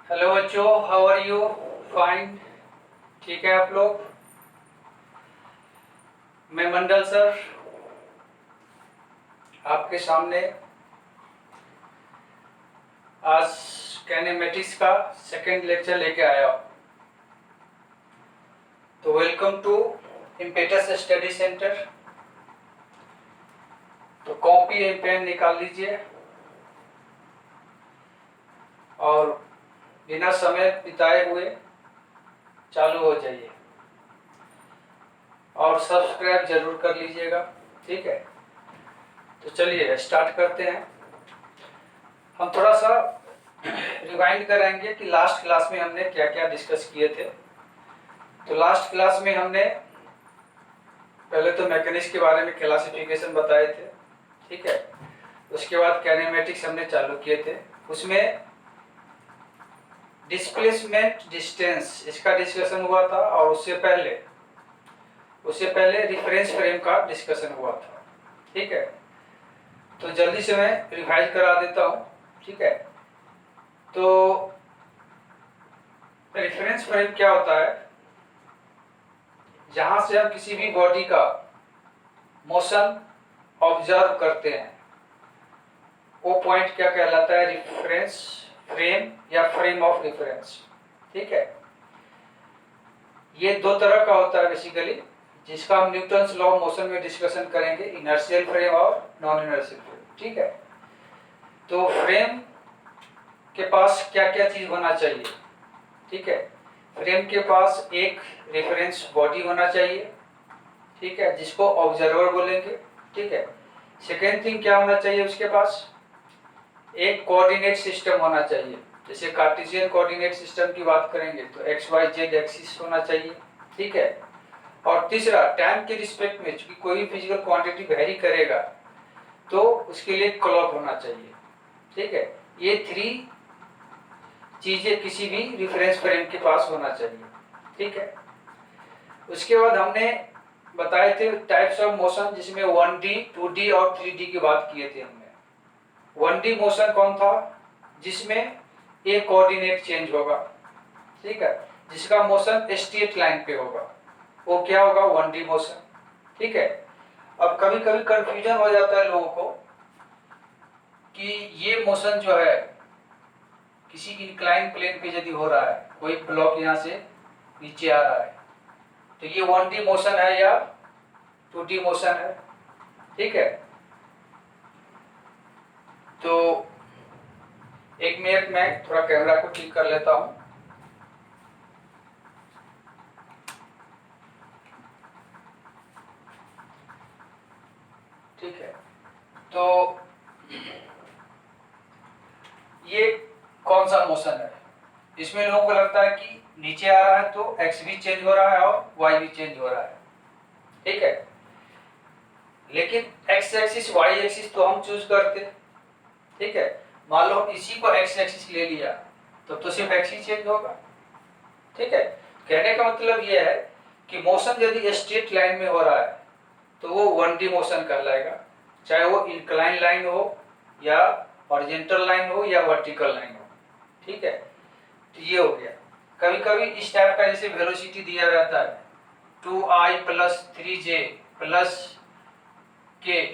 Hello बच्चों, how are you? Fine. ठीक है आप लोग? मैं मंडल सर आपके सामने आज कैनेमेटिक्स का सेकेंड लेक्चर लेके आया हूँ। तो welcome to Impetus study centre. तो कॉपी एंड पेन निकाल लीजिए और बिना समय बिताए हुए चालू हो जाइए और सब्सक्राइब जरूर कर लीजिएगा। ठीक है, तो चलिए स्टार्ट करते हैं। हम थोड़ा सा रिवाइंड करेंगे कि लास्ट क्लास में हमने क्या क्या डिस्कस किए थे। तो लास्ट क्लास में हमने पहले तो मैकेनिक्स के बारे में क्लासिफिकेशन बताए थे। ठीक है, उसके बाद कैनेमेटिक्स हमने चालू किए थे। उसमें डिस्प्लेसमेंट डिस्टेंस इसका डिस्कशन हुआ था और उससे पहले रिफरेंस फ्रेम का डिस्कशन हुआ था। ठीक है, तो जल्दी से मैं रिवाइज करा देता हूँ। ठीक है, तो रेफरेंस फ्रेम क्या होता है? जहां से हम किसी भी बॉडी का मोशन ऑब्जर्व करते हैं वो पॉइंट क्या कहलाता है? रेफरेंस फ्रेम या फ्रेम ऑफ रेफरेंस। ठीक है, ये दो तरह का होता है बेसिकली, जिसका हम न्यूटन्स लॉ ऑफ मोशन में डिस्कशन करेंगे, इनर्शियल फ्रेम और नॉन इनर्शियल फ्रेम। ठीक है, तो फ्रेम के पास क्या क्या चीज होना चाहिए? ठीक है, फ्रेम के पास एक रेफरेंस बॉडी होना चाहिए। ठीक है, जिसको ऑब्जर्वर बोलेंगे। ठीक है, सेकेंड थिंग क्या होना चाहिए उसके पास? एक कोऑर्डिनेट सिस्टम होना चाहिए। जैसे कार्टेशियन कोऑर्डिनेट सिस्टम की बात करेंगे तो एक्स वाई जेड एक्सिस होना चाहिए। ठीक है, और तीसरा टाइम के रिस्पेक्ट में, चूंकि कोई भी फिजिकल क्वांटिटी वेरी करेगा तो उसके लिए क्लॉक होना चाहिए। ठीक है, ये थ्री चीजें किसी भी रेफरेंस फ्रेम के पास होना चाहिए। ठीक है, उसके बाद हमने बताए थे टाइप्स ऑफ मोशन, जिसमें 1D, 2D और 3D की बात किए थे हमने। 1D मोशन कौन था? जिसमें एक कोऑर्डिनेट चेंज होगा। ठीक है, जिसका मोशन स्ट्रेट लाइन पे होगा, वो क्या होगा? 1D motion. ठीक है, अब कभी कभी कंफ्यूजन हो जाता है लोगों को कि ये मोशन जो है किसी इंक्लाइन प्लेन पे यदि हो रहा है, कोई ब्लॉक यहाँ से नीचे आ रहा है, तो ये 1D मोशन है या 2D मोशन है? ठीक है, तो एक मिनट में थोड़ा कैमरा को ठीक कर लेता हूं। ठीक है, तो ये कौन सा मोशन है? इसमें लोगों को लगता है कि नीचे आ रहा है तो एक्स भी चेंज हो रहा है और वाई भी चेंज हो रहा है। ठीक है, लेकिन एक्स एक्सिस वाई एक्सिस तो हम चूज करते। ठीक है, मान लो इसी को एक्स एक्सिस ले लिया तो सिर्फ एक्स ही चेंज होगा। ठीक है, कहने का मतलब यह है कि मोशन यदि स्ट्रेट लाइन में हो रहा है तो वो 1D मोशन कहलाएगा, चाहे वो इंक्लाइन लाइन हो या हॉरिजॉन्टल लाइन हो या वर्टिकल लाइन हो। ठीक है, तो ये हो गया। कभी कभी इस टाइप का जैसे वेलोसिटी दिया रहता है 2i + 3j + k,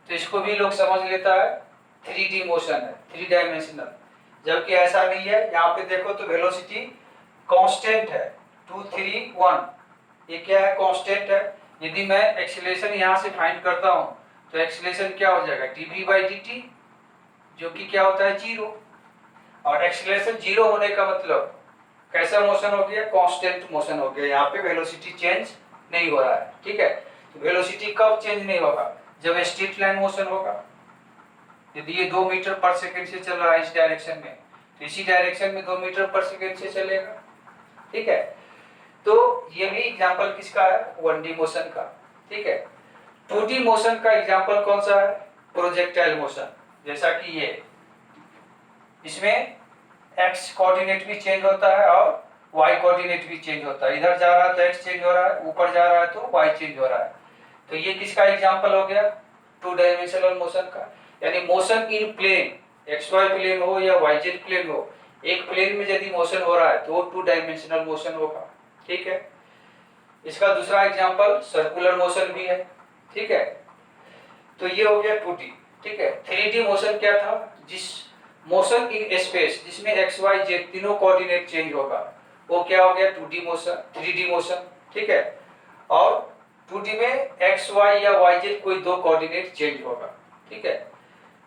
तो इसको भी लोग समझ लेता है 3D मोशन है, 3 डायमेंशनल, जबकि ऐसा नहीं है। यहाँ पे देखो तो वेलोसिटी कांस्टेंट है 2 3 1, ये क्या है? कांस्टेंट है। यदि मैं एक्सीलरेशन यहाँ से फाइंड करता हूँ तो एक्सीलरेशन क्या हो जाएगा? dv/dt, जो कि क्या होता है? 0। और एक्सीलरेशन 0 होने का मतलब कैसा मोशन हो गया? कांस्टेंट मोशन हो गया, यहाँ पे वेलोसिटी चेंज नहीं हो रहा है। ठीक है, तो वेलोसिटी कब चेंज नहीं होगा? जब स्ट्रेट लाइन मोशन होगा। यदि ये 2 मीटर पर सेकेंड से चल रहा है इस डायरेक्शन में, तो इसी डायरेक्शन में 2 मीटर पर सेकेंड से चलेगा। ठीक है, तो ये भी एग्जांपल किसका है? 1D मोशन का। ठीक है, 2D मोशन का एग्जांपल कौन सा है? Projectile motion. जैसा कि ये, इसमें x कोऑर्डिनेट भी चेंज होता है और y कोऑर्डिनेट भी चेंज होता है। इधर जा रहा है तो x चेंज हो रहा है, ऊपर जा रहा है तो y चेंज हो रहा है। तो ये किसका एग्जांपल हो गया? 2 डायमेंशनल मोशन का। यानी motion in plane, xy plane हो या yz प्लेन हो, एक प्लेन में यदि मोशन हो रहा है तो वो 2 डायमेंशनल मोशन होगा, ठीक है। इसका दूसरा एग्जांपल सर्कुलर मोशन भी है, ठीक है। तो ये हो गया 2D, ठीक है। 3D मोशन क्या था, जिस मोशन इन स्पेस जिसमें x y z तीनों कोऑर्डिनेट चेंज होगा वो क्या हो गया 2D मोशन, 3D मोशन, ठीक है। और 2D में x y या y z कोई दो कोऑर्डिनेट चेंज होगा, ठीक है।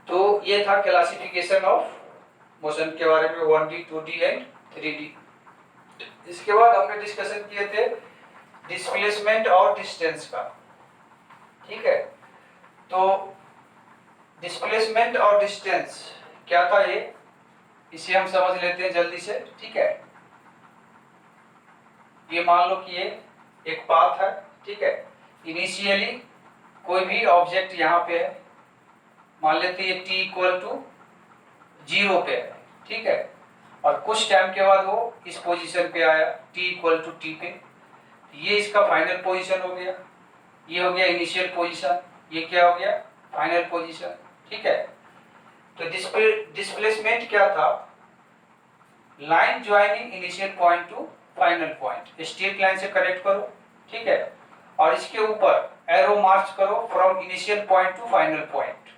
तो ये था क्लासिफिकेशन ऑफ मोशन के बारे में 1D 2D एंड 3D। इसके बाद हमने डिस्कशन किए थे डिस्प्लेसमेंट और डिस्टेंस का, ठीक है। तो डिस्प्लेसमेंट और डिस्टेंस क्या था ये, इसे हम समझ लेते हैं जल्दी से, ठीक है। ये मान लो कि ये एक पाथ है, ठीक है। इनिशियली कोई भी ऑब्जेक्ट यहाँ पे है, मान लेते हैं t इक्वल टू 0 पे है, ठीक है। और कुछ टाइम के बाद वो इस पोजीशन पे आया t इक्वल टू t पे, ये इसका फाइनल पोजीशन हो गया, ये हो गया इनिशियल पोजीशन, ये क्या हो गया फाइनल पोजीशन, ठीक है। तो डिस्प्लेसमेंट क्या था, line joining initial point two final point, straight line से कनेक्ट करो, ठीक है। और इसके ऊपर एरो मार्च करो from initial point two final point,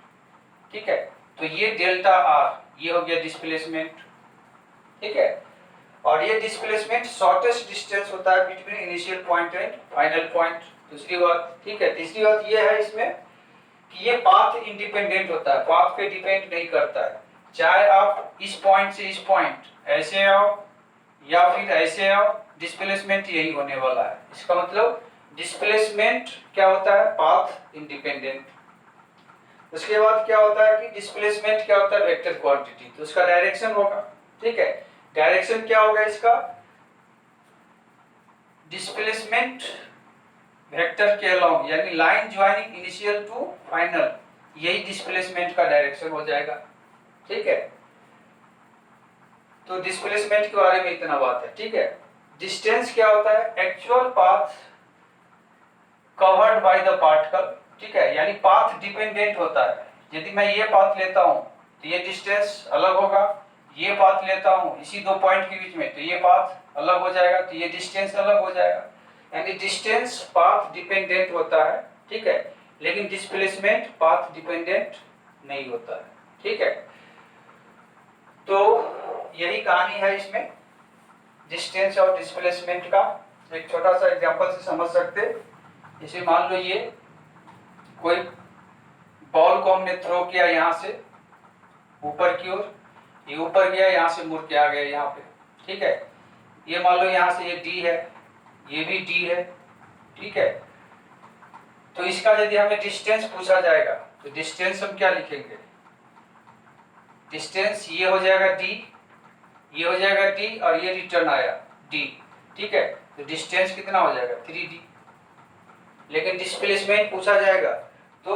ठीक है। तो ये डेल्टा आर, ये हो गया डिस्प्लेसमेंट, ठीक है। और ये डिस्प्लेसमेंट शॉर्टेस्ट डिस्टेंस होता है between initial point and final point, दूसरी बात, ठीक है। तीसरी बात ये है इसमें कि ये पाथ इंडिपेंडेंट होता है, पाथ पे डिपेंड नहीं करता है, चाहे आप इस पॉइंट से इस पॉइंट ऐसे आओ या फिर ऐसे आओ, डिस्प्लेसमेंट यही होने वाला है। इसका मतलब डिस्प्लेसमेंट क्या होता है, पाथ इंडिपेंडेंट। उसके बाद क्या होता है कि डिस्प्लेसमेंट क्या होता है, वेक्टर क्वांटिटी, तो उसका डायरेक्शन होगा, ठीक है। डायरेक्शन क्या होगा इसका, डिस्प्लेसमेंट वेक्टर के अलोंग, यानी line joining initial to final, यही डिस्प्लेसमेंट का डायरेक्शन हो जाएगा, ठीक है। तो डिस्प्लेसमेंट के बारे में इतना बात है, ठीक है। डिस्टेंस क्या होता है, actual path covered by the particle, ठीक है। यानी पाथ डिपेंडेंट होता है, यदि मैं ये पाथ लेता हूं तो ये डिस्टेंस अलग होगा, ये पाथ लेता हूं इसी दो पॉइंट के बीच में तो ये पाथ अलग हो जाएगा, तो ये डिस्टेंस अलग हो जाएगा। यानी डिस्टेंस पाथ डिपेंडेंट होता है, ठीक है, लेकिन डिस्प्लेसमेंट पाथ डिपेंडेंट नहीं होता है, ठीक है। तो यही कहानी है इसमें डिस्टेंस और डिस्प्लेसमेंट का। एक छोटा सा एग्जांपल से समझ सकते, जैसे मान लो ये कोई बॉल को हमने थ्रो किया यहाँ से ऊपर की ओर, ये ऊपर गया, यहाँ से मुड़ के आ गया यहाँ पे, ठीक है। ये मान लो यहाँ से ये डी है, ये भी डी है, ठीक है। तो इसका यदि हमें डिस्टेंस पूछा जाएगा तो डिस्टेंस हम क्या लिखेंगे, डिस्टेंस ये हो जाएगा डी, ये हो जाएगा डी और ये रिटर्न आया डी, ठीक है। तो डिस्टेंस कितना हो जाएगा 3d। लेकिन डिस्प्लेसमेंट पूछा जाएगा तो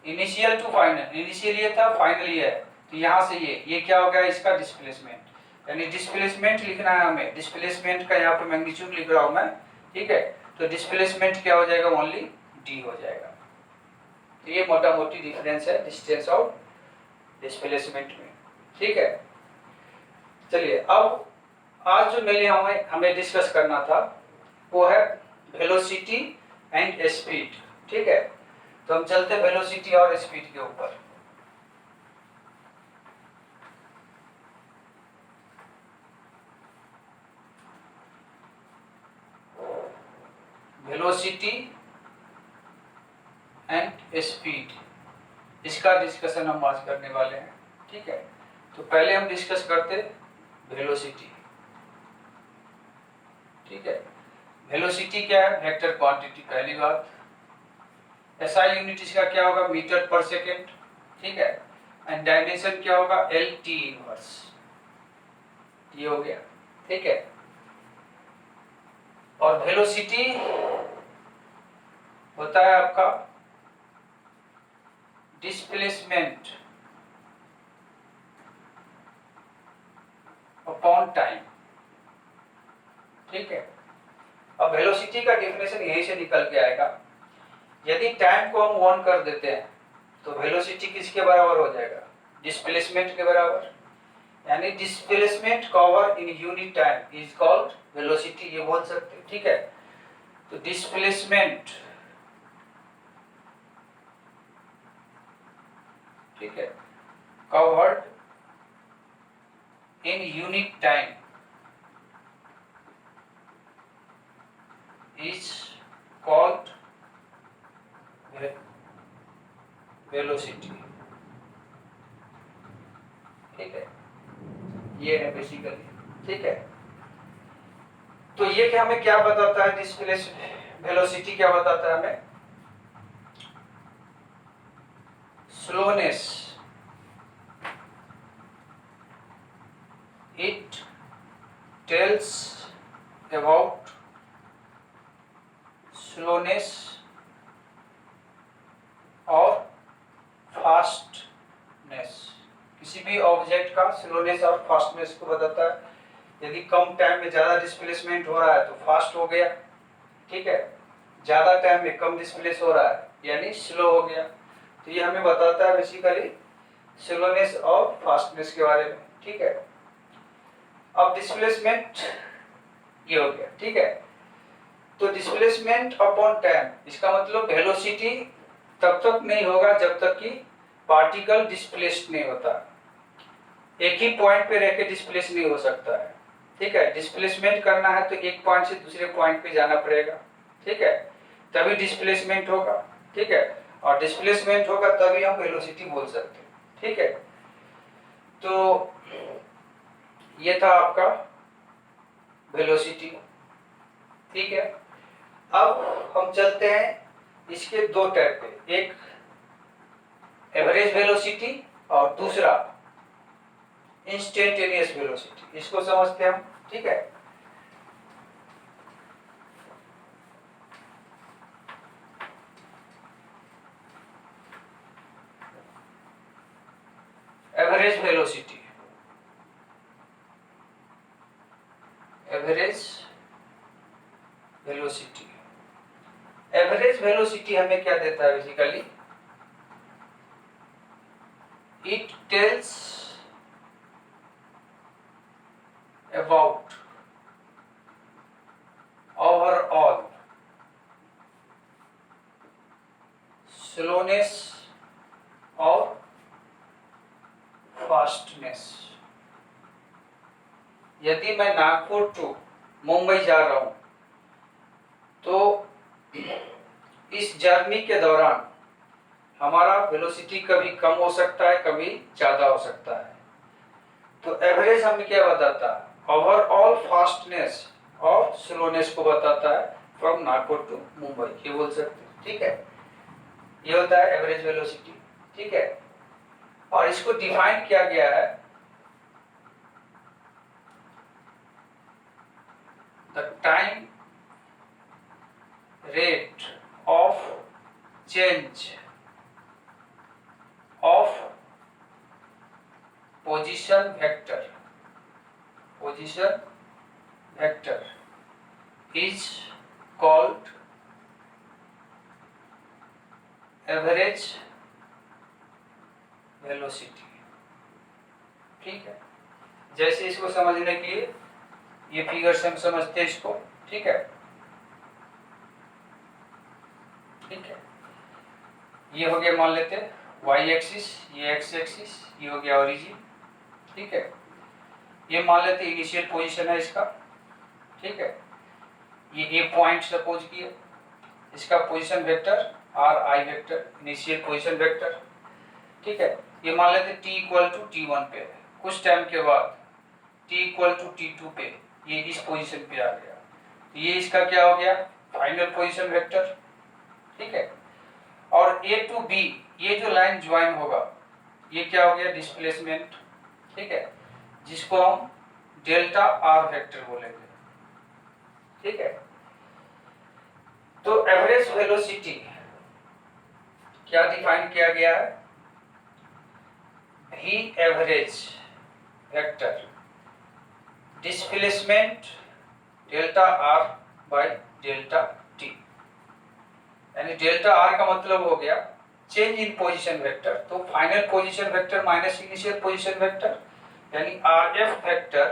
इनिशियल टू फाइनल, इनिशियल ये था फाइनल ये है, तो यहाँ से ये क्या हो गया इसका डिस्प्लेसमेंट। यानी डिस्प्लेसमेंट लिखना है हमें, डिस्प्लेसमेंट का यहाँ पे मैग्नीट्यूड लिख रहा हूँ मैं, ठीक है। तो डिस्प्लेसमेंट क्या हो जाएगा, ओनली डी हो जाएगा। तो ये मोटा मोटी डिफरेंस है डिस्टेंस और डिस्प्लेसमेंट में, ठीक है। चलिए अब आज जो मेरे हमें डिस्कस करना था वो है वेलोसिटी एंड स्पीड, ठीक है। तो हम चलते हैं वेलोसिटी और स्पीड के ऊपर। वेलोसिटी एंड स्पीड, इसका डिस्कशन हम आज करने वाले हैं, ठीक है। तो पहले हम डिस्कस करते वेलोसिटी, ठीक है। वेलोसिटी क्या है, वेक्टर क्वांटिटी, पहली बात। एसआई यूनिट इसका क्या होगा, मीटर पर सेकेंड, ठीक है। एंड डायमेंशन क्या होगा, एल टी इनवर्स, ये हो गया, ठीक है। और वेलोसिटी होता है आपका डिस्प्लेसमेंट अपॉन टाइम, ठीक है। अब वेलोसिटी का डेफिनेशन यहीं से निकल के आएगा। यदि टाइम को हम 1 कर देते हैं तो वेलोसिटी किसके बराबर हो जाएगा, डिस्प्लेसमेंट के बराबर। यानी displacement cover in unit time is called velocity, ये बोल सकते हैं, ठीक है। तो डिस्प्लेसमेंट, ठीक है, covered in unit time is called velocity, ठीक है, ये है बेसिकली, ठीक है। तो ये क्या हमें क्या बताता है, डिस्प्लेसमेंट वेलोसिटी क्या बताता है हमें, slowness, it tells about slowness और फास्टनेस, किसी भी ऑब्जेक्ट का स्लोनेस और फास्टनेस को बताता है। यदि कम टाइम में ज्यादा डिस्प्लेसमेंट हो रहा है तो फास्ट हो गया, ठीक है, ज्यादा टाइम में कम डिस्प्लेस हो रहा है यानी स्लो हो गया। तो ये हमें बताता है बेसिकली स्लोनेस और फास्टनेस के बारे में, ठीक है। अब डिस्प्लेसमेंट ये हो गया, ठीक है। तो डिस्प्लेसमेंट अपॉन टाइम, इसका मतलब वेलोसिटी तब तक नहीं होगा जब तक कि पार्टिकल डिस्प्लेस्ड नहीं होता, एक ही पॉइंट पे रह के डिस्प्लेस नहीं हो सकता है, ठीक है। डिस्प्लेसमेंट करना है तो एक पॉइंट से दूसरे पॉइंट पे जाना पड़ेगा, ठीक है, तभी डिस्प्लेसमेंट होगा, ठीक है। और डिस्प्लेसमेंट होगा तभी हम वेलोसिटी बोल सकते हैं, ठीक है। तो ये था आपका वेलोसिटी, ठीक है। अब हम चलते हैं इसके दो टाइप पे, एक एवरेज वेलोसिटी और दूसरा इंस्टेंटेनियस वेलोसिटी, इसको समझते हैं हम, ठीक है। Average velocity, average velocity, average velocity हमें क्या देता है basically, it tells about overall slowness और फास्टनेस। यदि मैं नागपुर टू मुंबई जा रहा हूं तो इस जर्नी के दौरान हमारा वेलोसिटी कभी कम हो सकता है, कभी ज्यादा हो सकता है। तो एवरेज हमें क्या बताता है, ओवरऑल फास्टनेस और स्लोनेस को बताता है फ्रॉम नागपुर टू मुंबई, ये बोल सकते हैं, ठीक है। ये होता है एवरेज वेलोसिटी, ठीक है। और इसको डिफाइन किया गया है, the time rate of change of position vector, position vector is called average velocity, ठीक है। जैसे इसको समझने के लिए ये फिगर से हम समझते हैं इसको, ठीक है, ठीक है। ये हो गया, मान लेते हैं वाई एक्सिस, ये एक्स एक्सिस, ये हो गया ओरिजिन, ठीक है। ये मान लेते हैं इनिशियल पोजीशन है इसका, ठीक है। ये ए पॉइंट सपोज किए, इसका position vector are I vector, initial position vector, ठीक है। ये मान लेते t इक्वल टू t1 पे, कुछ टाइम के बाद t इक्वल टू t2 पे ये इस पोजीशन पे आ गया, ये इसका क्या हो गया, फाइनल पोजीशन वेक्टर, ठीक है। और a टू b ये जो लाइन ज्वाइन होगा ये क्या हो गया, डिस्प्लेसमेंट, ठीक है, जिसको हम डेल्टा आर वेक्टर बोलेंगे, ठीक है। तो एवरेज वेलोसिटी क्या डिफाइन किया गया है, v average vector displacement delta R by delta T, यानी डेल्टा आर का मतलब हो गया चेंज इन पोजीशन वेक्टर, तो final position vector minus initial position vector, यानी R F vector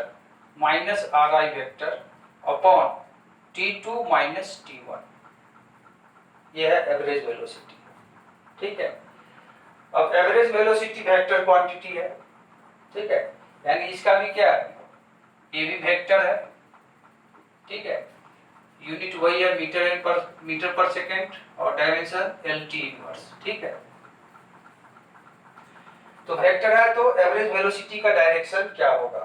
minus R I vector upon T2 minus T1, यह है average velocity. ठीक है, अब एवरेज वेलोसिटी वेक्टर क्वांटिटी है। ठीक है, यानी इसका भी क्या है, ये भी वेक्टर है। ठीक है, यूनिट वही है मीटर पर सेकेंड और डायमेंशन LT इनवर्स। ठीक है, तो वेक्टर है तो एवरेज वेलोसिटी का डायरेक्शन क्या होगा,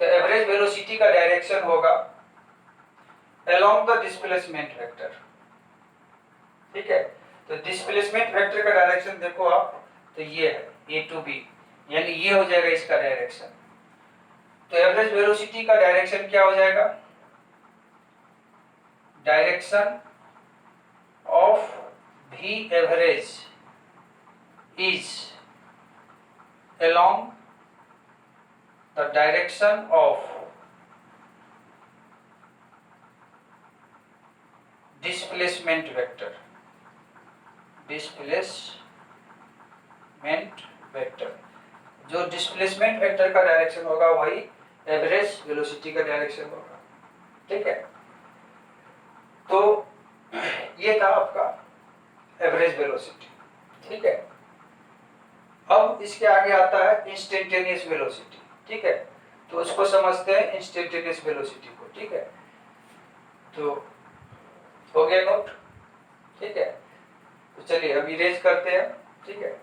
तो एवरेज वेलोसिटी का डायरेक्शन होगा अलोंग द डिस्प्लेसमेंट वेक्टर। ठीक है, तो डिस्प्लेसमेंट वेक्टर का डायरेक्शन देखो आप, तो ये है A to B, यानी ये हो जाएगा इसका डायरेक्शन। तो एवरेज वेलोसिटी का डायरेक्शन क्या हो जाएगा, direction of V average is along the direction of displacement vector, जो डिस्प्लेसमेंट वेक्टर का डायरेक्शन होगा वही एवरेज वेलोसिटी का डायरेक्शन होगा। ठीक है, तो ये था आपका एवरेज वेलोसिटी। ठीक है, अब इसके आगे आता है इंस्टेंटेनियस वेलोसिटी। ठीक है, तो उसको समझते हैं इंस्टेंटेनियस वेलोसिटी को। ठीक है, तो हो गया नोट। ठीक है, तो चलिए अब इरेज करते हैं। ठीक है,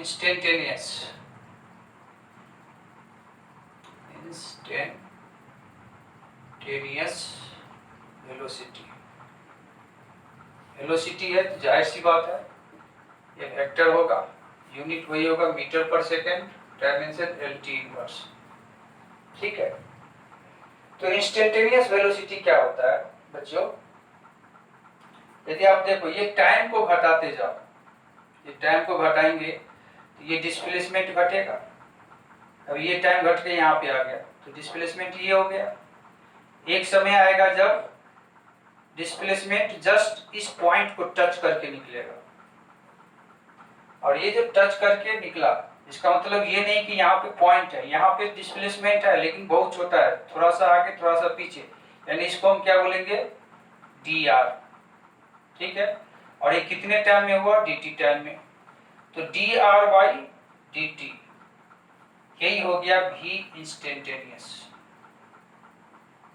इंस्टेंटेनियस वेलोसिटी, वेलोसिटी है तो जाहिर सी बात है ये वेक्टर होगा, यूनिट वही होगा मीटर पर सेकेंड, डायमेंशन LT इनवर्स। ठीक है, तो इंस्टेंटेनियस वेलोसिटी क्या होता है बच्चों, यदि आप देखो ये टाइम को घटाते जाओ, ये टाइम को घटाएंगे तो ये डिस्प्लेसमेंट घटेगा। अब ये टाइम घट के यहाँ पे आ गया तो डिस्प्लेसमेंट ये हो गया। एक समय आएगा जब डिस्प्लेसमेंट जस्ट इस पॉइंट को टच करके निकलेगा, और ये जो टच करके निकला इसका मतलब ये नहीं कि यहाँ पे पॉइंट है, यहाँ पे डिस्प्लेसमेंट है लेकिन बहुत छोटा है, थोड़ा सा आगे थोड़ा सा पीछे, यानी इसको हम क्या बोलेंगे, dr। ठीक है, और ये कितने टाइम में हुआ, dt टाइम में, तो dr बाई dt यही हो गया v इंस्टेंटेनियस,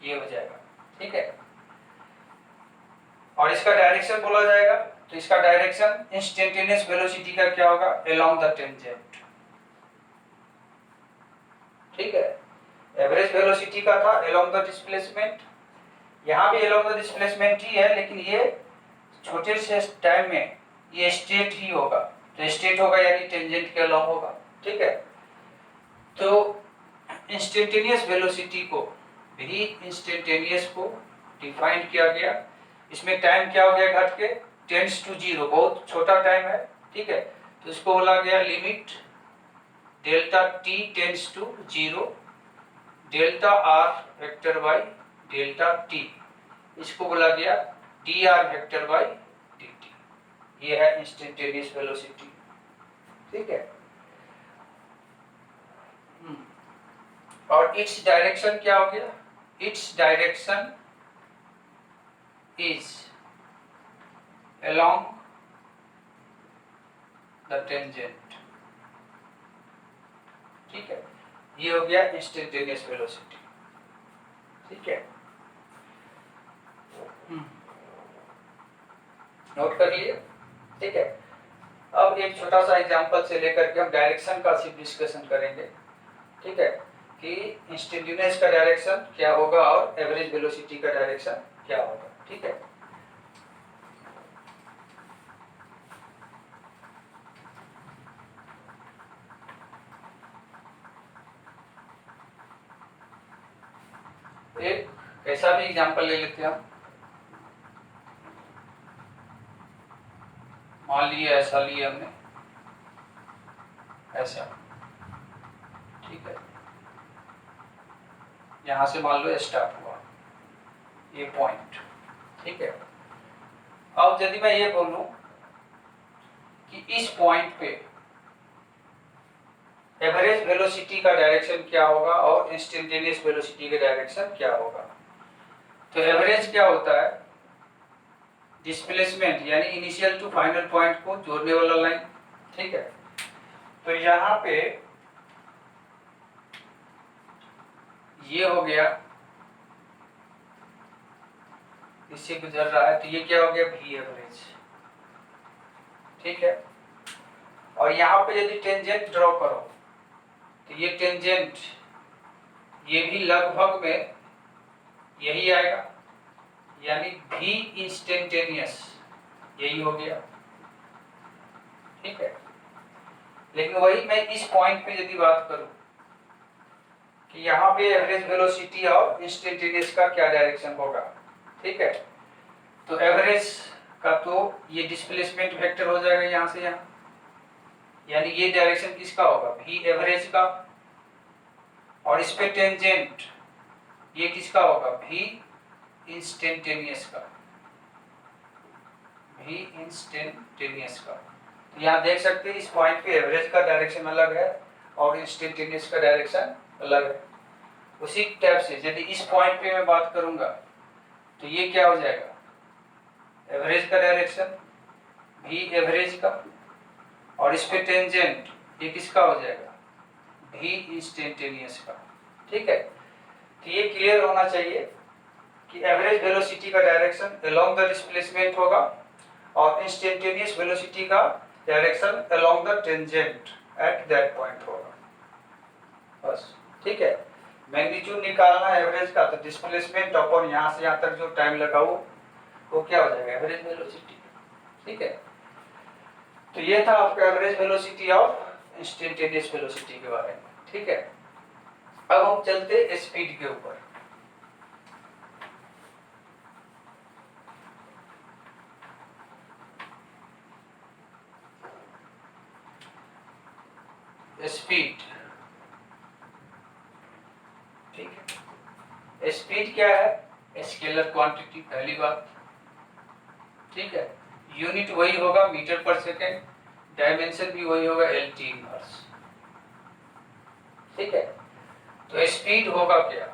ये हो जाएगा। ठीक है, और इसका डायरेक्शन बोला जाएगा, तो इसका डायरेक्शन इंस्टेंटेनियस वेलोसिटी का क्या होगा, अलोंग द टेंजेंट। ठीक है, एवरेज वेलोसिटी का था अलोंग द डिस्प्लेसमेंट, यहाँ भी अलोंग द डिस्प्लेसमेंट ही है लेकिन ये छोटे से टाइम में ये स्ट्रेट ही होगा, तो स्ट्रेट होगा यानी टेंजेंट के अलोंग होगा। ठीक है, तो इंस्टेंटेनियस वेलोसिटी को भी इंस्टेंटेनियस को डिफाइन किया गया, इसमें टाइम क्या हो गया घट के टेंड्स टू 0, बहुत छोटा टाइम है। ठीक है, तो इसको बोला गया limit delta t tends to 0 delta r vector by delta t, इसको बोला गया dr वेक्टर बाई dt, ये है इंस्टेंटेनियस वेलोसिटी। ठीक है, और इट्स डायरेक्शन क्या हो गया, its direction is along the tangent। ठीक है, ये हो गया इंस्टेंटेनियस वेलोसिटी। ठीक है, नोट कर लिए। ठीक है, अब एक छोटा सा एग्जांपल से लेकर के हम डायरेक्शन का सिर्फ डिस्कशन करेंगे। ठीक है, कि इंस्टेंटेनियस का डायरेक्शन क्या होगा और एवरेज वेलोसिटी का डायरेक्शन क्या होगा। ठीक है, एक ऐसा भी एग्जांपल ले लेते हैं हम, मान लिया ऐसा लिया हमने ऐसा। ठीक है, यहाँ से मान लो स्टार्ट हुआ ये पॉइंट, ठीक है। अब यदि मैं ये बोलूं कि इस पॉइंट पे एवरेज वेलोसिटी का डायरेक्शन क्या होगा और इंस्टेंटेनियस वेलोसिटी का डायरेक्शन क्या होगा, तो एवरेज क्या होता है, डिस्प्लेसमेंट यानी इनिशियल टू फाइनल पॉइंट को जोड़ने वाला लाइन, ठीक है। तो यहाँ पे ये हो गया, इससे गुजर रहा है, तो ये क्या हो गया वी एवरेज, ठीक है। और यहाँ पे यदि टेंजेंट ड्रॉ करो तो ये टेंजेंट ये भी लगभग में यही आएगा, यानी भी इंस्टेंटेनियस यही हो गया, ठीक है। लेकिन वही मैं इस पॉइंट पे यदि बात करूं कि यहाँ पे एवरेज वेलोसिटी और इंस्टेंटेनियस का क्या डायरेक्शन होगा, ठीक है। तो एवरेज का तो ये डिस्प्लेसमेंट वेक्टर हो जाएगा यहाँ से यहाँ, यानी ये डायरेक्शन किसका होगा, भी एवरेज का, और इस पे टेंजेंट ये किसका होगा, भी इंस्टेंटेनियस का, भी इंस्टेंटेनियस का। तो यहाँ देख सकते हैं इस पॉइंट पे एवरेज का डायरेक्शन अलग है और इंस्टेंटेनियस का डायरेक्शन अलग है। उसी टाइप से यदि इस पॉइंट पे मैं बात करूंगा तो ये क्या हो जाएगा, एवरेज का डायरेक्शन भी एवरेज का, और इस पे टेंजेंट ये किसका हो जाएगा, भी इंस्टेंटेनियस का, ठीक है। तो ये क्लियर होना चाहिए कि एवरेज वेलोसिटी का डायरेक्शन अलोंग द डिस्प्लेसमेंट होगा और इंस्टेंटेनियस वेलोसिटी का direction along the tangent at that point होगा, बस, ठीक है। मैग्नीट्यूड निकालना है एवरेज का, तो डिस्प्लेसमेंट अपॉन यहाँ से यहाँ तक जो टाइम लगा वो क्या हो जाएगा, एवरेज वेलोसिटी, ठीक है। तो ये था आपका एवरेज वेलोसिटी और इंस्टेंटेनियस वेलोसिटी के बारे में, ठीक है। अब हम चलते स्पीड के ऊपर। स्पीड, ठीक है। स्पीड क्या है, स्केलर क्वांटिटी, पहली बात, ठीक है। यूनिट वही होगा मीटर पर सेकेंड, डायमेंशन भी वही होगा LT इनवर्स, ठीक है। तो स्पीड होगा क्या,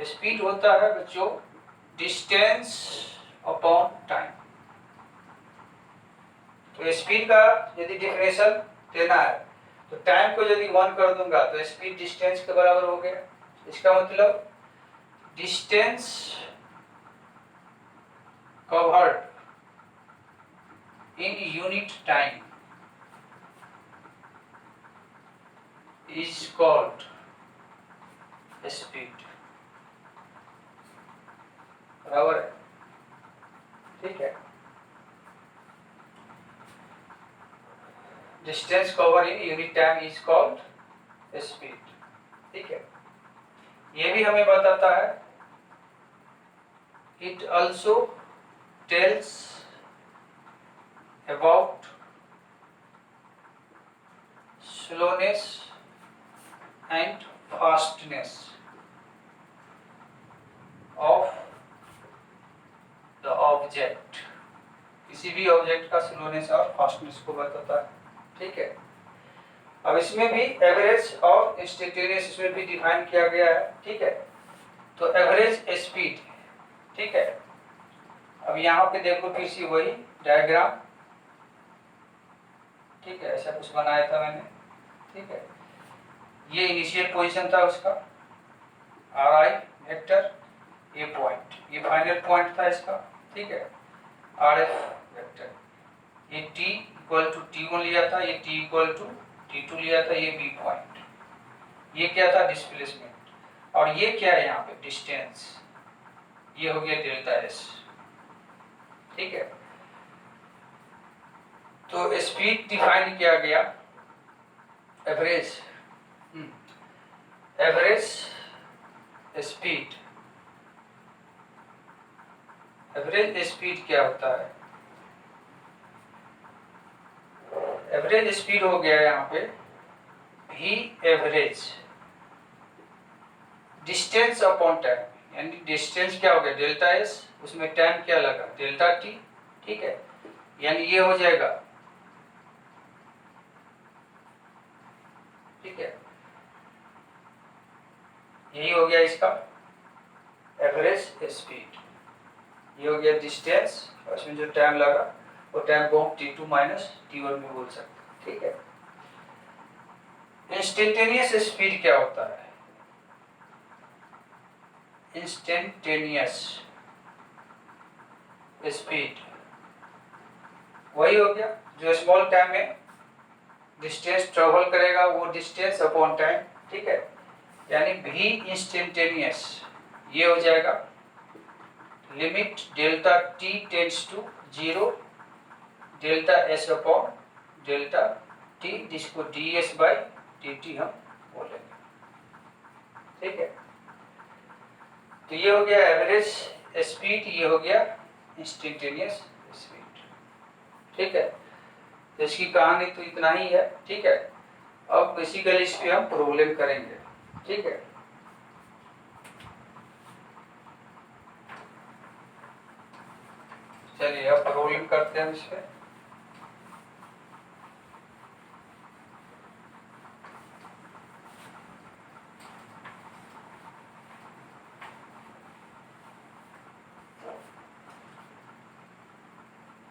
स्पीड होता है बच्चों डिस्टेंस अपॉन टाइम। तो स्पीड का यदि डिफिनेशन देना है तो टाइम को यदि 1 कर दूंगा तो स्पीड डिस्टेंस के बराबर हो गया। इसका मतलब distance covered in unit time is called speed, बराबर है, ठीक है। Distance cover in unit time is called speed, ठीक है। ये भी हमें बताता है, it also tells about slowness and fastness of the object, किसी भी ऑब्जेक्ट का स्लोनेस और फास्टनेस को बताता है, ठीक है। अब इसमें भी एवरेज और इंस्टेंटेनियस इसमें भी डिफाइन किया गया है, ठीक है। तो एवरेज स्पीड, ठीक है। अब यहाँ पे देखो फिर से वही डायग्राम, ठीक है, ऐसा कुछ बनाया था मैंने, ठीक है। ये इनिशियल पोजीशन था उसका RI वेक्टर, ये पॉइंट, ये फाइनल पॉइंट था इसका, ठीक है, RF वेक्टर, ये T इक्वल टू T1 लिया था, ये T इक्वल टू T2 लिया था, ये B पॉइंट, ये क्या था डिस्प्लेसमेंट, और ये क्या है यहाँ पे डिस्टेंस, ये हो गया डेल्टा S, ठीक है। तो स्पीड डिफाइन किया गया average, average speed, average speed क्या होता है, एवरेज स्पीड हो गया यहाँ पे भी एवरेज डिस्टेंस अपॉन टाइम, यानी डिस्टेंस क्या हो गया डेल्टा एस, उसमें टाइम क्या लगा डेल्टा टी, ठीक है, यानी ये हो जाएगा, ठीक है, यही हो गया इसका एवरेज स्पीड, ये हो गया डिस्टेंस और इसमें जो टाइम लगा वो टाइम को हम t2 माइनस t1 में बोल सकते हैं, ठीक है। इंस्टेंटेनियस स्पीड क्या होता है, इंस्टेंटेनियस स्पीड वही हो गया जो स्मॉल टाइम में डिस्टेंस ट्रेवल करेगा, वो डिस्टेंस अपॉन टाइम, ठीक है, यानी भी इंस्टेंटेनियस ये हो जाएगा limit delta T tends to 0 delta S upon delta T, जिसको D S by D T हम बोलेंगे, ठीक है। तो ये हो गया एवरेज स्पीड, ये हो गया इंस्टेंटेनियस स्पीड, ठीक है। तो इसकी कहानी तो इतना ही है, ठीक है। अब बेसिकली इस पे हम प्रॉब्लम करेंगे, ठीक है। चलिए अब प्रॉब्लम करते हैं इस पे।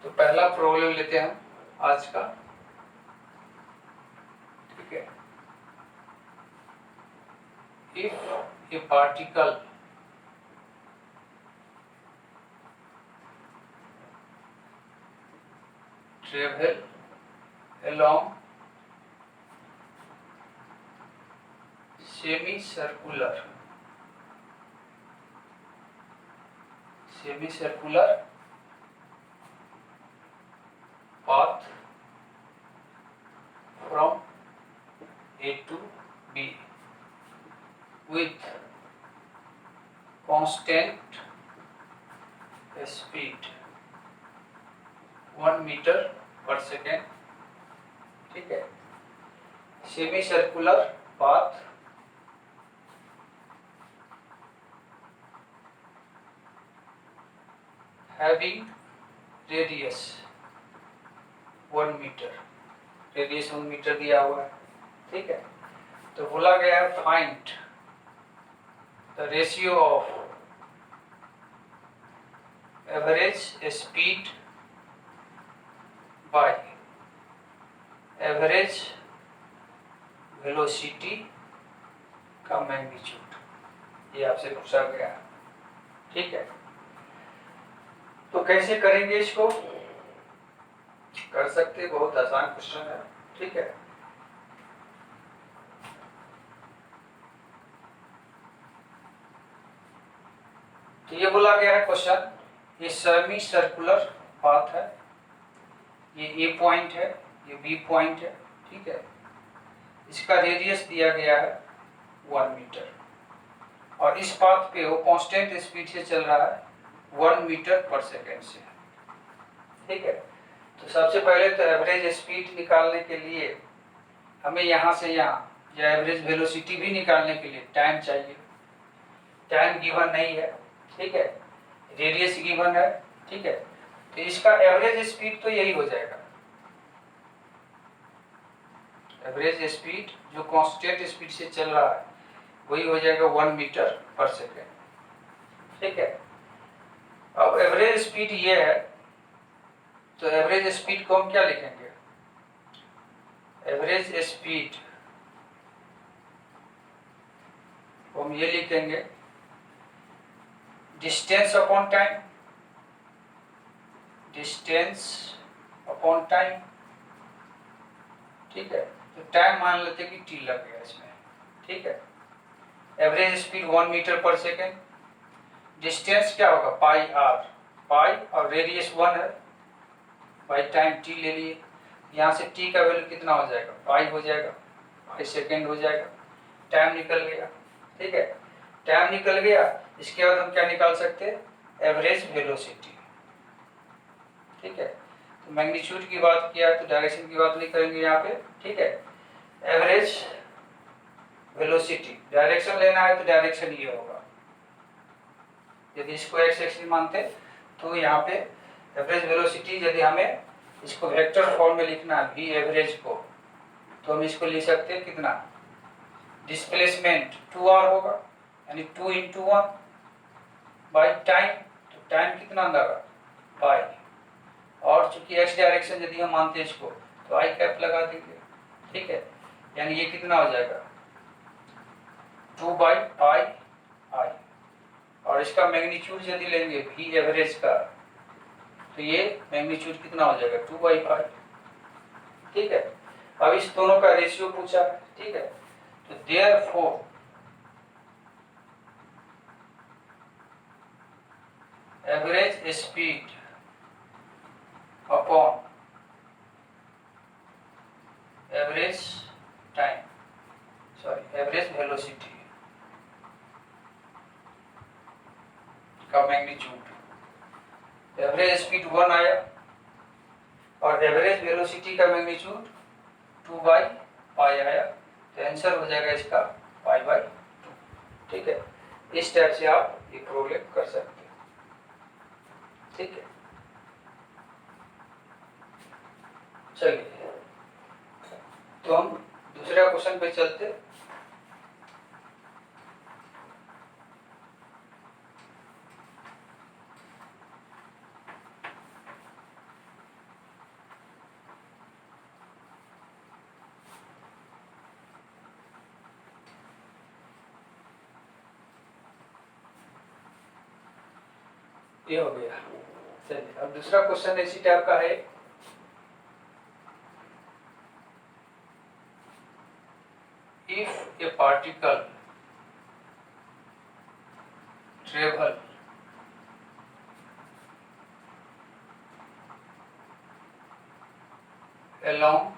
तो पहला प्रॉब्लम लेते हैं हम आज का, ठीक है। If A particle travel along semicircular path from A to B with constant speed 1 meter per second, ठीक है। Semi circular path having radius 1 metre, radius 1 metre दिया हुआ है, ठीक है। तो बोला गया है find the ratio of average speed by average velocity का मैग्नीट्यूड, ये आपसे पूछा गया, ठीक है। तो कैसे करेंगे इसको, कर सकते, बहुत आसान क्वेश्चन है, ठीक है। तो ये बोला गया है क्वेश्चन, ये सेमी सर्कुलर पाथ है, ये ए पॉइंट है, ये बी पॉइंट है, ठीक है। इसका रेडियस दिया गया है 1 मीटर और इस पाथ पे वो कांस्टेंट स्पीड से चल रहा है 1 मीटर पर सेकेंड से, ठीक है। तो सबसे पहले तो एवरेज स्पीड निकालने के लिए हमें यहाँ से यहाँ या एवरेज वेलोसिटी भी निकालने के लिए टाइम चाहिए, टाइम गिवन नहीं है, ठीक है, रेडियस गिवन है, ठीक है। तो इसका एवरेज स्पीड तो यही हो जाएगा, एवरेज स्पीड जो कांस्टेंट स्पीड से चल रहा है वही हो जाएगा 1 मीटर पर सेकेंड, ठीक है। अब एवरेज स्पीड ये है, तो एवरेज स्पीड को हम क्या लिखेंगे, एवरेज स्पीड को हम ये लिखेंगे distance upon time, distance upon time, ठीक है। तो टाइम मान लेते हैं कि टी लग गया इसमें, ठीक है। एवरेज स्पीड 1 मीटर पर सेकेंड, डिस्टेंस क्या होगा पाई आर, पाई और रेडियस 1 है, बाई टाइम टी ले लिए, यहाँ से टी का वैल्यू कितना हो जाएगा पाई हो जाएगा, पाई सेकेंड हो जाएगा, टाइम निकल गया, ठीक है। टाइम निकल गया, इसके बाद हम क्या निकाल सकते हैं एवरेज वेलोसिटी, ठीक है। तो मैग्नीट्यूड की बात किया तो डायरेक्शन की बात नहीं करेंगे यहाँ पे, ठीक है। एवरेज वेलोसिटी, डायरेक्शन लेना है तो डायरेक्शन ये होगा। यदि इसको एक्स एक्सिस मानते तो यहाँ पे एवरेज वेलोसिटी, यदि हमें इसको वेक्टर फॉर्म में लिखना है वी एवरेज को, तो हम इसको लिख सकते हैं कितना, डिस्प्लेसमेंट 2r होगा, यानी 2 × 1 बाई टाइम, तो टाइम कितना लगा पाई, और चूंकि एक्स डायरेक्शन यदि हम मानते हैं इसको तो आई कैप लगा देंगे, ठीक है, यानी ये कितना हो जाएगा 2/पाई आई, और इसका मैग्नीट्यूड यदि लेंगे वी एवरेज का तो ये मैग्नीट्यूड कितना हो जाएगा 2/पाई, ठीक है। अब इस दोनों का रेशियो पूछा, ठीक है, तो therefore average speed upon average time, sorry average velocity का मैग्नीट्यूड, एवरेज स्पीड 1 आया और एवरेज वेलोसिटी का मैग्नीट्यूड 2/पाई आया, तो आंसर हो जाएगा इसका पाई/2, ठीक है। इस टाइप से आप ये प्रॉब्लम कर सकते हैं, ठीक है। चलिए तो हम दूसरा क्वेश्चन पे चलते। ये हो गया, चलिए अब दूसरा क्वेश्चन इसी टाइप का है। If A particle travel along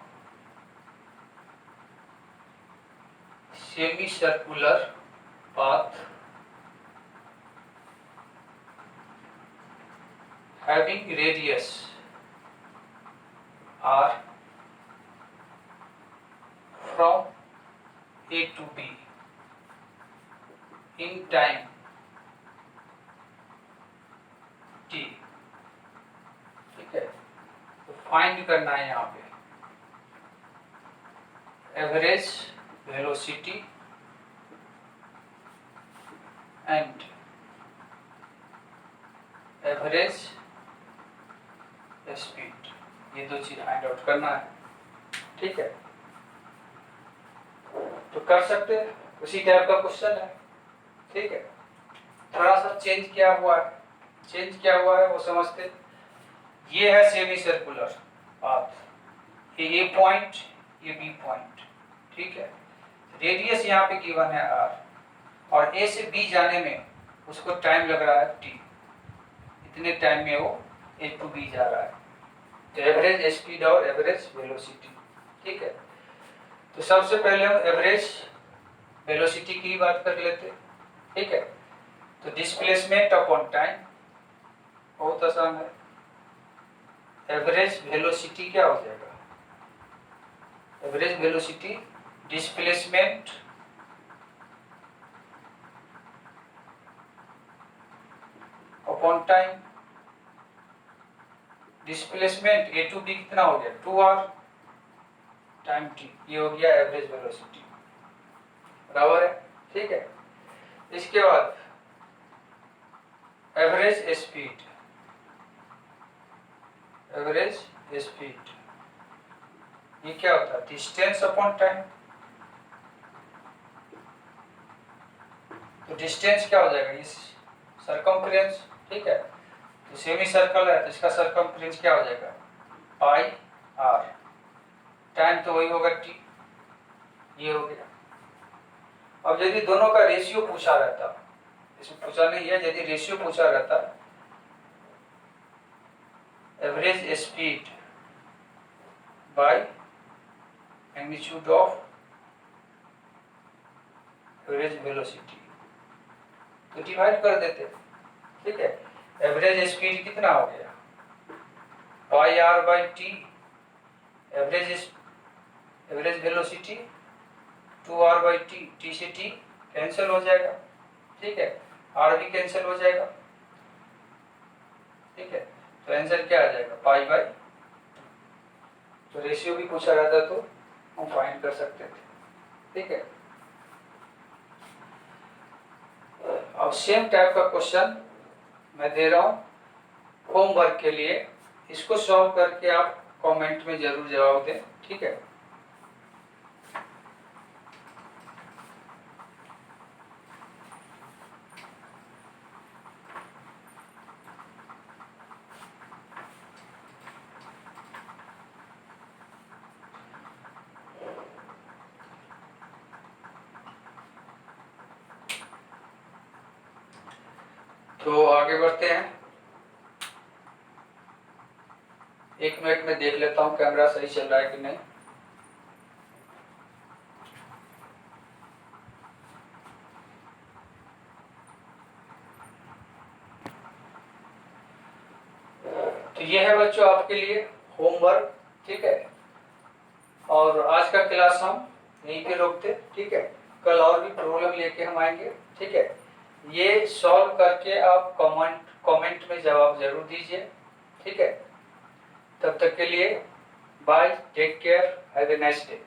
semicircular path having radius r from A to B in time t, ठीक है। तो फाइंड करना है यहाँ पे average velocity and average speed, ये दो चीज फाइंड आउट करना है, ठीक है। तो कर सकते हैं, उसी टाइप का क्वेश्चन है, ठीक है। थोड़ा सा चेंज क्या हुआ है, चेंज क्या हुआ है वो समझते। ये है सेमी सर्कुलर पाथ, ये ए पॉइंट, ये बी पॉइंट, ठीक है। रेडियस यहाँ पे गिवन है r, और ए से बी जाने में उसको टाइम लग रहा है t, इतने टाइम में वो ए टू बी जा रहा है, तो एवरेज स्पीड और एवरेज वेलोसिटी, ठीक है। तो सबसे पहले हम एवरेज वेलोसिटी की बात कर लेते, ठीक है। तो डिस्प्लेसमेंट अपॉन टाइम, बहुत आसान है। एवरेज वेलोसिटी क्या हो जाएगा, average velocity displacement upon time, displacement A to B कितना हो गया 2r टाइम t, ये हो गया एवरेज वेलोसिटी, बराबर है, ठीक है। इसके बाद एवरेज स्पीड, एवरेज स्पीड ये क्या होता है डिस्टेंस अपॉन टाइम, तो डिस्टेंस क्या हो जाएगा इस सरकमफ्रेंस, ठीक है। तो सेमी सर्कल है तो इसका सरकमफ्रेंस क्या हो जाएगा पाई r, टाइम तो वही होगा t, ये हो गया। अब यदि दोनों का रेशियो पूछा रहता, इसमें पूछा नहीं है, यदि रेशियो पूछा रहता average speed by magnitude of average velocity, तो डिवाइड कर देते, ठीक है। एवरेज स्पीड कितना हो गया पाई r by T, average velocity 2r/t, t से t कैंसिल हो जाएगा, ठीक है, r भी कैंसिल हो जाएगा, ठीक है। तो आंसर क्या आ जाएगा, पाई/, तो रेशियो भी पूछा रहता तो हम फाइंड कर सकते थे, ठीक है। अब सेम टाइप का क्वेश्चन मैं दे रहा हूँ होमवर्क के लिए, इसको सॉल्व करके आप कमेंट में जरूर जवाब दें, ठीक है। तो आगे बढ़ते हैं, 1 मिनट में देख लेता हूँ कैमरा सही चल रहा है कि नहीं। तो ये है बच्चों आपके लिए होमवर्क, ठीक है। और आज का क्लास हम यहीं पे रोकते, ठीक है। कल और भी प्रॉब्लम लेके हम आएंगे, ठीक है। ये सॉल्व करके आप कमेंट में जवाब जरूर दीजिए, ठीक है। तब तक के लिए bye, take care, have a nice day.